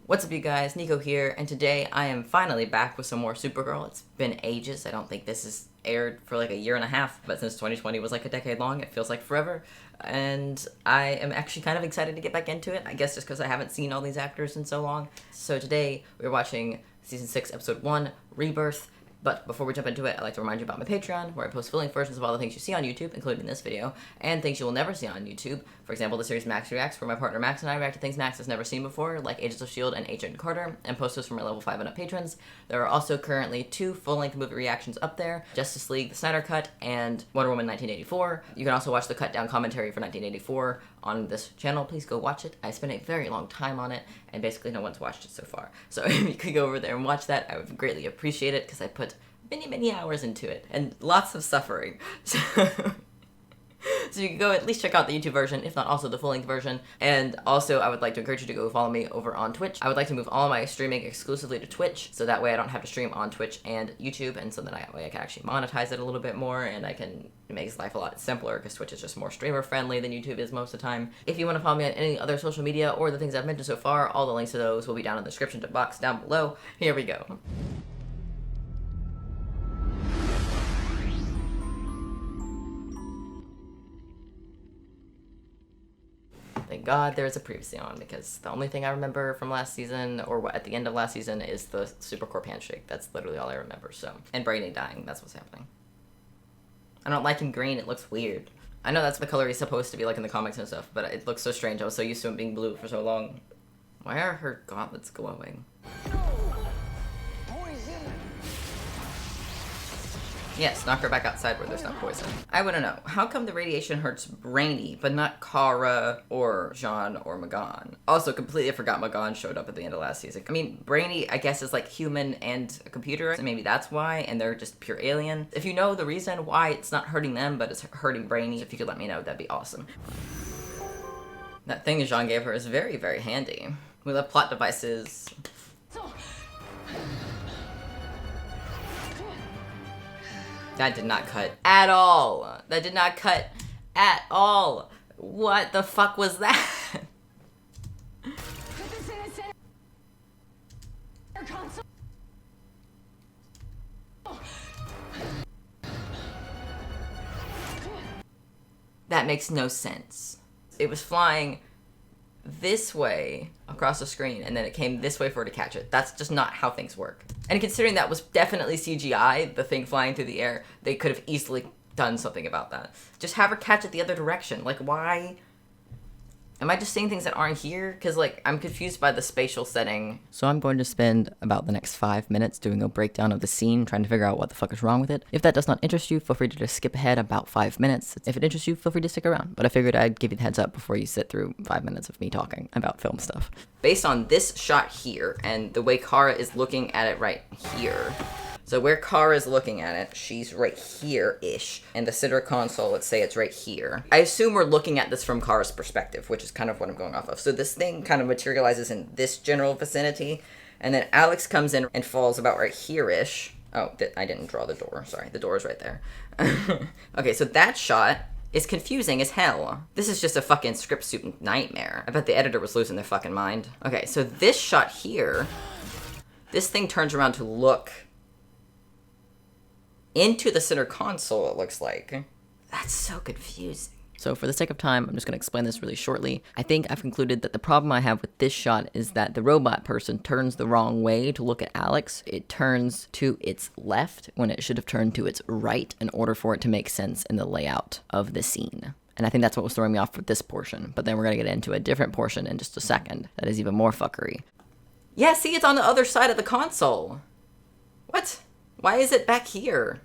What's up, you guys? Nico here, and today I am finally back with some more Supergirl. It's been ages. I don't think this has aired for like a year and a half, but since 2020 was like a decade long, it feels like forever. And I am actually kind of excited to get back into it, I guess just because I haven't seen all these actors in so long. So today we're watching Season 6, Episode 1, Rebirth. But before we jump into it, I'd like to remind you about my Patreon, where I post full-length versions of all the things you see on YouTube, including this video, and things you will never see on YouTube. For example, the series Max Reacts, where my partner Max and I react to things Max has never seen before, like Agents of S.H.I.E.L.D. and Agent Carter, and post those for my level 5 and up patrons. There are also currently 2 full-length movie reactions up there, Justice League, the Snyder Cut, and Wonder Woman 1984. You can also watch the cut-down commentary for 1984 on this channel. Please go watch it. I spent a very long time on it, and basically no one's watched it so far. So if you could go over there and watch that, I would greatly appreciate it, because I put many hours into it, and lots of suffering. So you can go at least check out the YouTube version, if not also the full-length version. And also, I would like to encourage you to go follow me over on Twitch. I would like to move all my streaming exclusively to Twitch, so that way I don't have to stream on Twitch and YouTube, and so that way I can actually monetize it a little bit more, and I can make life a lot simpler, because Twitch is just more streamer-friendly than YouTube is most of the time. If you want to follow me on any other social media or the things I've mentioned so far, all the links to those will be down in the description box down below. Here we go. Thank God there's a previously on, because the only thing I remember from last season, or at the end of last season, is the Supercorp handshake. That's literally all I remember, so. And Brainy dying, that's what's happening. I don't like him green, it looks weird. I know that's the color he's supposed to be like in the comics and stuff, but it looks so strange. I was so used to him being blue for so long. Why are her gauntlets glowing? Yes, knock her back outside where there's not poison. I want to know, how come the radiation hurts Brainy, but not Kara, or Jean, or Magan? Also, completely forgot Magan showed up at the end of last season. I mean, Brainy, I guess, is like human and a computer, so maybe that's why, and they're just pure alien. If you know the reason why it's not hurting them, but it's hurting Brainy, if you could let me know, that'd be awesome. That thing Jean gave her is very, very handy. We love plot devices. That did not cut at all. That did not cut at all. What the fuck was that? That makes no sense. It was flying this way across the screen, and then it came this way for her to catch it. That's just not how things work. And considering that was definitely CGI, the thing flying through the air, they could have easily done something about that. Just have her catch it the other direction. Like, why? Am I just seeing things that aren't here? Because, like, I'm confused by the spatial setting. So I'm going to spend about the next 5 minutes doing a breakdown of the scene, trying to figure out what the fuck is wrong with it. If that does not interest you, feel free to just skip ahead about 5 minutes. If it interests you, feel free to stick around. But I figured I'd give you the heads up before you sit through 5 minutes of me talking about film stuff. Based on this shot here, and the way Kara is looking at it right here, so where Kara's looking at it, she's right here-ish. And the center console, let's say it's right here. I assume we're looking at this from Kara's perspective, which is kind of what I'm going off of. So this thing kind of materializes in this general vicinity. And then Alex comes in and falls about right here-ish. Oh, I didn't draw the door. Sorry, the door is right there. Okay, so that shot is confusing as hell. This is just a fucking script soup nightmare. I bet the editor was losing their fucking mind. Okay, so this shot here, this thing turns around to look into the center console, it looks like. That's so confusing. So for the sake of time, I'm just going to explain this really shortly. I think I've concluded that the problem I have with this shot is that the robot person turns the wrong way to look at Alex. It turns to its left when it should have turned to its right in order for it to make sense in the layout of the scene. And I think that's what was throwing me off with this portion. But then we're going to get into a different portion in just a second that is even more fuckery. Yeah, see, it's on the other side of the console. What? Why is it back here?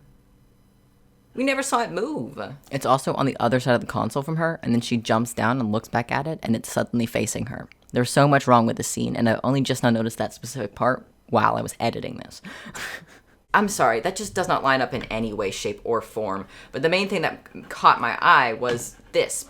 We never saw it move. It's also on the other side of the console from her, and then she jumps down and looks back at it, and it's suddenly facing her. There's so much wrong with the scene, and I only just now noticed that specific part while I was editing this. I'm sorry, that just does not line up in any way, shape, or form. But the main thing that caught my eye was this.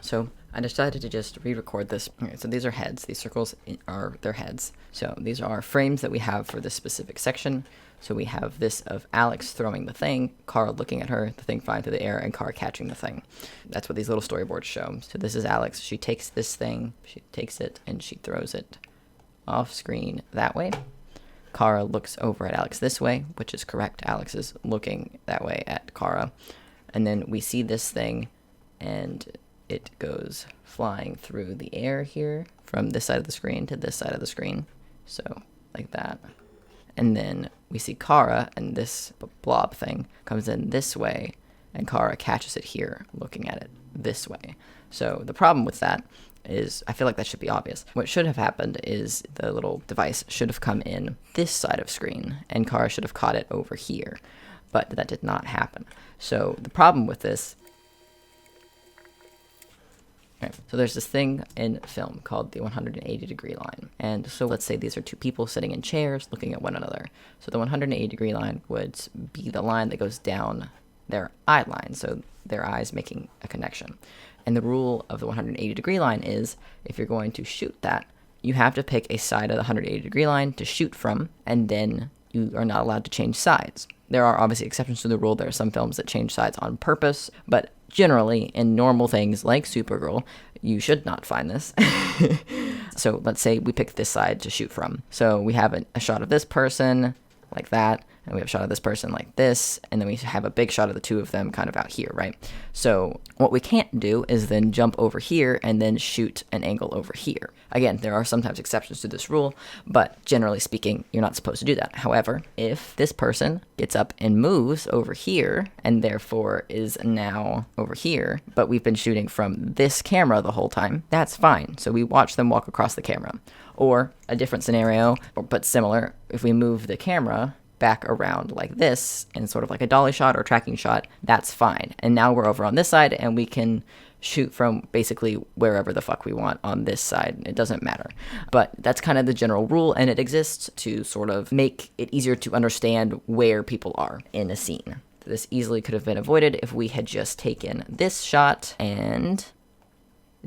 So I decided to just re-record this. Okay, so these are heads. These circles are their heads. So these are frames that we have for this specific section. So we have this of Alex throwing the thing, Kara looking at her, the thing flying through the air, and Kara catching the thing. That's what these little storyboards show. So this is Alex. She takes this thing, she takes it, and she throws it off screen that way. Kara looks over at Alex this way, which is correct. Alex is looking that way at Kara. And then we see this thing, and it goes flying through the air here from this side of the screen to this side of the screen. So, like that. And then we see Kara, and this blob thing comes in this way, and Kara catches it here, looking at it this way. So the problem with that is, I feel like that should be obvious. What should have happened is the little device should have come in this side of screen, and Kara should have caught it over here. But that did not happen. So the problem with this... Right, so there's this thing in film called the 180 degree line. And so let's say these are two people sitting in chairs looking at one another. So the 180 degree line would be the line that goes down their eye line, so their eyes making a connection. And the rule of the 180 degree line is, if you're going to shoot that, you have to pick a side of the 180 degree line to shoot from, and then you are not allowed to change sides. There are obviously exceptions to the rule. There are some films that change sides on purpose, but generally, in normal things like Supergirl, you should not find this. So let's say we pick this side to shoot from. So we have a shot of this person like that, and we have a shot of this person like this, and then we have a big shot of the two of them kind of out here, right? So what we can't do is then jump over here and then shoot an angle over here. Again, there are sometimes exceptions to this rule, but generally speaking, you're not supposed to do that. However, if this person gets up and moves over here, and therefore is now over here, but we've been shooting from this camera the whole time, that's fine. So we watch them walk across the camera. Or a different scenario, but similar, if we move the camera back around like this, in sort of like a dolly shot or tracking shot, that's fine. And now we're over on this side, and we can shoot from basically wherever the fuck we want on this side. It doesn't matter. But that's kind of the general rule, and it exists to sort of make it easier to understand where people are in a scene. This easily could have been avoided if we had just taken this shot and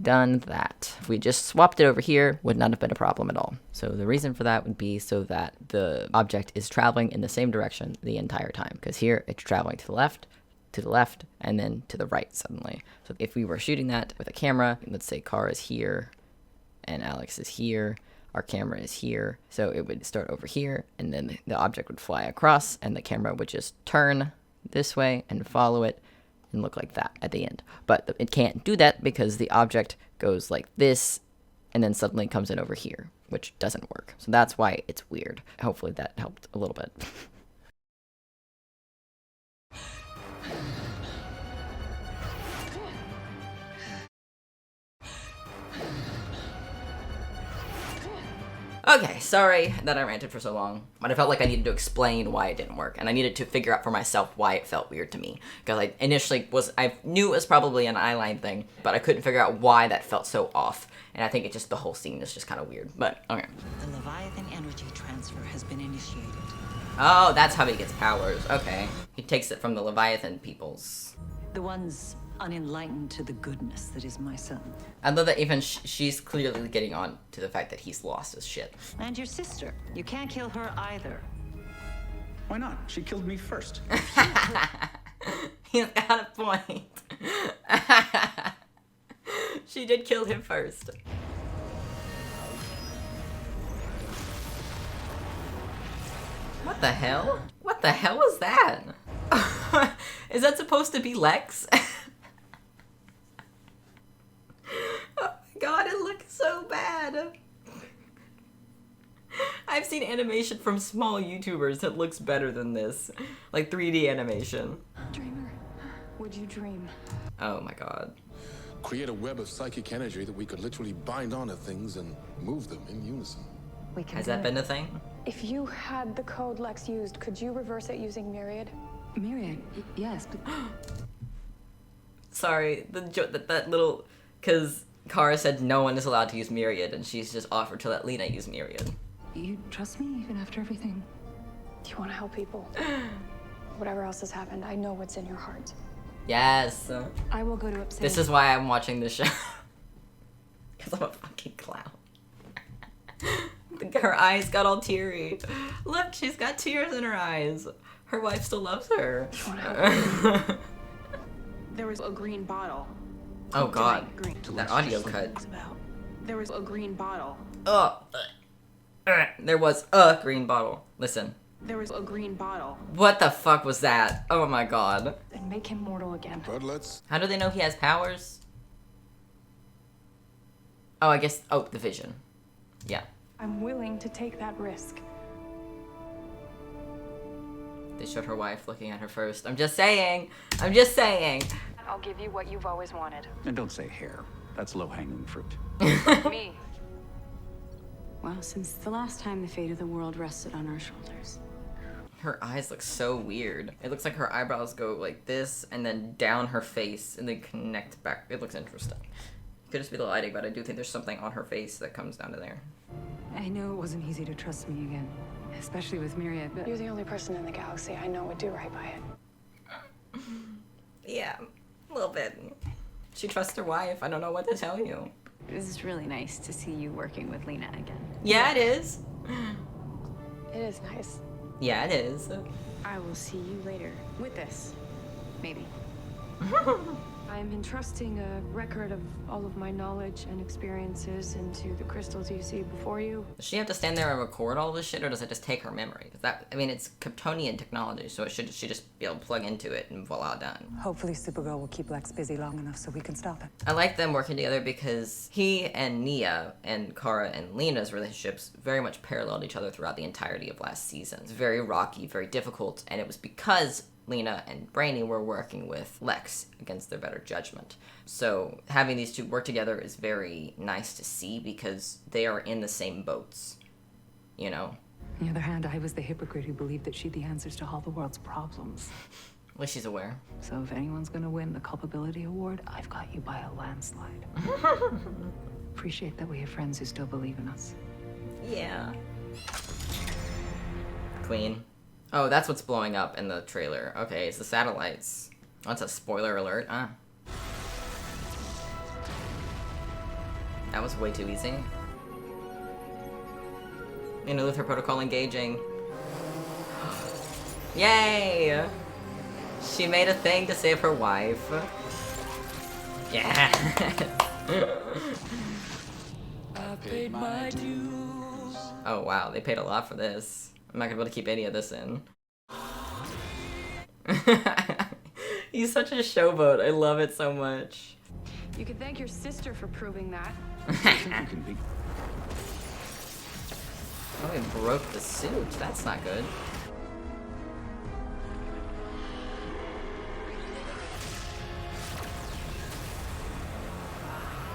done that. If we just swapped it over here, would not have been a problem at all. So the reason for that would be so that the object is traveling in the same direction the entire time. Because here, it's traveling to the left, and then to the right suddenly. So if we were shooting that with a camera, let's say Kara is here, and Alex is here, our camera is here, so it would start over here, and then the object would fly across, and the camera would just turn this way and follow it, and look like that at the end. But it can't do that because the object goes like this and then suddenly comes in over here, which doesn't work. So that's why it's weird. Hopefully that helped a little bit. Okay, sorry that I ranted for so long, but I felt like I needed to explain why it didn't work, and I needed to figure out for myself why it felt weird to me. Because I initially I knew it was probably an eyeline thing, but I couldn't figure out why that felt so off. And I think the whole scene is just kind of weird, but okay. The Leviathan energy transfer has been initiated. Oh, that's how he gets powers, okay. He takes it from the Leviathan peoples. The ones unenlightened to the goodness that is my son. I love that even she's clearly getting on to the fact that he's lost his shit. And your sister. You can't kill her either. Why not? She killed me first. He's got a point. She did kill him first. What the hell? What the hell was that? Is that supposed to be Lex? Oh my god, it looks so bad. I've seen animation from small YouTubers that looks better than this. Like 3D animation. Dreamer, would you dream? Oh my god. Create a web of psychic energy that we could literally bind onto things and move them in unison. We can Has do that it. been a thing? If you had the code Lex used, could you reverse it using Myriad? Myriad, yes, but Sorry, that little, cause Kara said no one is allowed to use Myriad, and she's just offered to let Lena use Myriad. you trust me even after everything? You want to help people. Whatever else has happened, I know what's in your heart. Yes. I will go to Upstate. This is why I'm watching this show. Cause I'm a fucking clown. The guy her eyes got all teary. Look, she's got tears in her eyes. Her wife still loves her. There was a green bottle. Oh god, Green. that audio cut. There was a green bottle. Oh, there was a green bottle. Listen. There was a green bottle. What the fuck was that? Oh my god. And make him mortal again. But let's... How do they know he has powers? Oh, I guess, oh, the vision. Yeah. I'm willing to take that risk. They showed her wife looking at her first. I'm just saying. I'm just saying. I'll give you what you've always wanted. And don't say hair. That's low-hanging fruit. Me. Well, since the last time the fate of the world rested on our shoulders. Her eyes look so weird. It looks like her eyebrows go like this and then down her face and then connect back. It looks interesting. Could just be the lighting, but I do think there's something on her face that comes down to there. I know it wasn't easy to trust me again, especially with Myriad, but You're the only person in the galaxy I know would do right by it. Yeah, a little bit. She trusts her wife. I don't know what to tell you. it was really nice to see you working with Lena again. Yeah, it is. It is nice. Yeah, it is. I will see you later with this, maybe. I'm entrusting a record of all of my knowledge and experiences into the crystals you see before you. Does she have to stand there and record all this shit, or does it just take her memory? 'Cause that, I mean, it's Kryptonian technology, so she just be able to plug into it and voila, done. Hopefully Supergirl will keep Lex busy long enough so we can stop it. I like them working together because he and Nia and Kara and Lena's relationships very much paralleled each other throughout the entirety of last season. It's very rocky, very difficult, and it was because Lena and Brainy were working with Lex against their better judgment. So having these two work together is very nice to see because they are in the same boats, you know? On the other hand, I was the hypocrite who believed that she'd the answers to all the world's problems. At least she's aware. So if anyone's gonna win the culpability award, I've got you by a landslide. Appreciate that we have friends who still believe in us. Yeah. Queen. Oh, that's what's blowing up in the trailer. Okay, it's the satellites. Oh, that's a spoiler alert. Ah. That was way too easy. You Luther Protocol engaging. Yay! She made a thing to save her wife. Yeah. I paid my dues. Oh wow, they paid a lot for this. I'm not gonna be able to keep any of this in. He's such a showboat. I love it so much. You could thank your sister for proving that. I think you can be. Oh, he broke the suit. That's not good.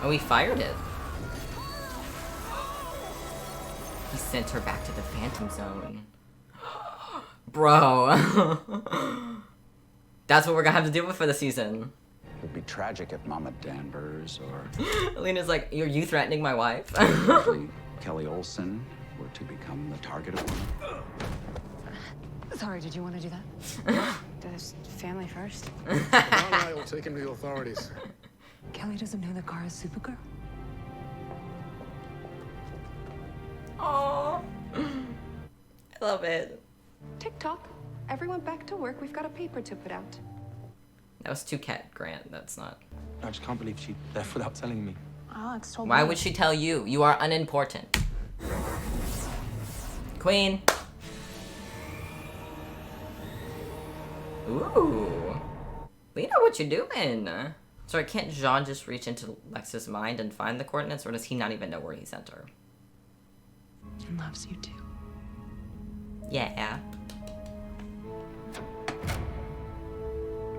Oh, he fired it. He sent her back to the Phantom Zone. Bro. That's what we're gonna have to deal with for the season. It would be tragic if Mama Danvers or Alina's like, are you threatening my wife? actually Kelly Olsen were to become the target of one. Sorry, did you want to do that? Does family first? John and I will take him to the authorities. Kelly doesn't know that Kara's Supergirl? Aww. I love it. TikTok. Everyone back to work. We've got a paper to put out. That was too Cat Grant. That's not. I just can't believe she left without telling me. Alex told Why me. would she tell you? You are unimportant. Queen. Ooh. Lena, what you doing? Sorry, can't Jean just reach into Lex's mind and find the coordinates, or does he not even know where he sent her? He loves you too. Yeah.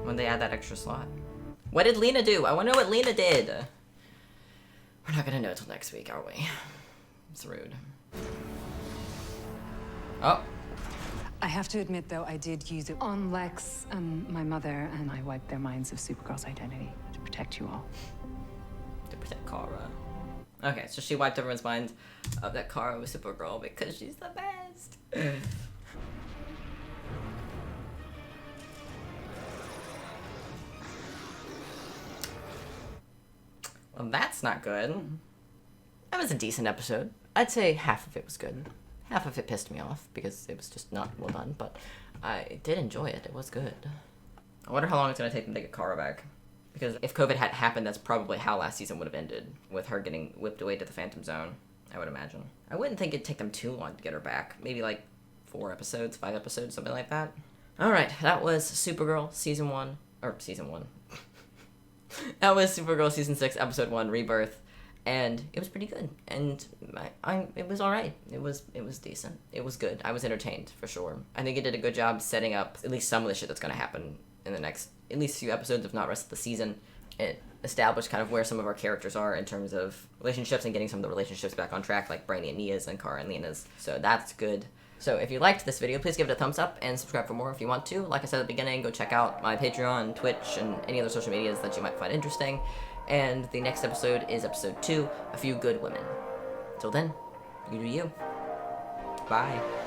When they add that extra slot. What did Lena do? I want to know what Lena did. We're not gonna know till next week, are we? It's rude. Oh. I have to admit, though, I did use it on Lex and my mother, and I wiped their minds of Supergirl's identity to protect you all. To protect Kara. Okay, so she wiped everyone's mind of that Kara was Supergirl because she's the best. Well, that's not good. That was a decent episode. I'd say half of it was good. Half of it pissed me off because it was just not well done, but I did enjoy it. It was good. I wonder how long it's going to take them to get Kara back. Because if COVID had happened, that's probably how last season would have ended, with her getting whipped away to the Phantom Zone, I would imagine. I wouldn't think it'd take them too long to get her back. Maybe like 4 episodes, 5 episodes, something like that. Alright, that was Supergirl Season 1. That was Supergirl Season 6, Episode 1, Rebirth. And it was pretty good. And it was alright. It was decent. It was good. I was entertained, for sure. I think it did a good job setting up at least some of the shit that's going to happen in the next, at least few episodes, if not rest of the season. It established kind of where some of our characters are in terms of relationships and getting some of the relationships back on track, like Brainy and Nia's and Kara and Lena's. So that's good. So if you liked this video, please give it a thumbs up and subscribe for more if you want to. Like I said at the beginning, go check out my Patreon, Twitch, and any other social medias that you might find interesting. And the next episode is episode 2, A Few Good Women. Till then, you do you. Bye.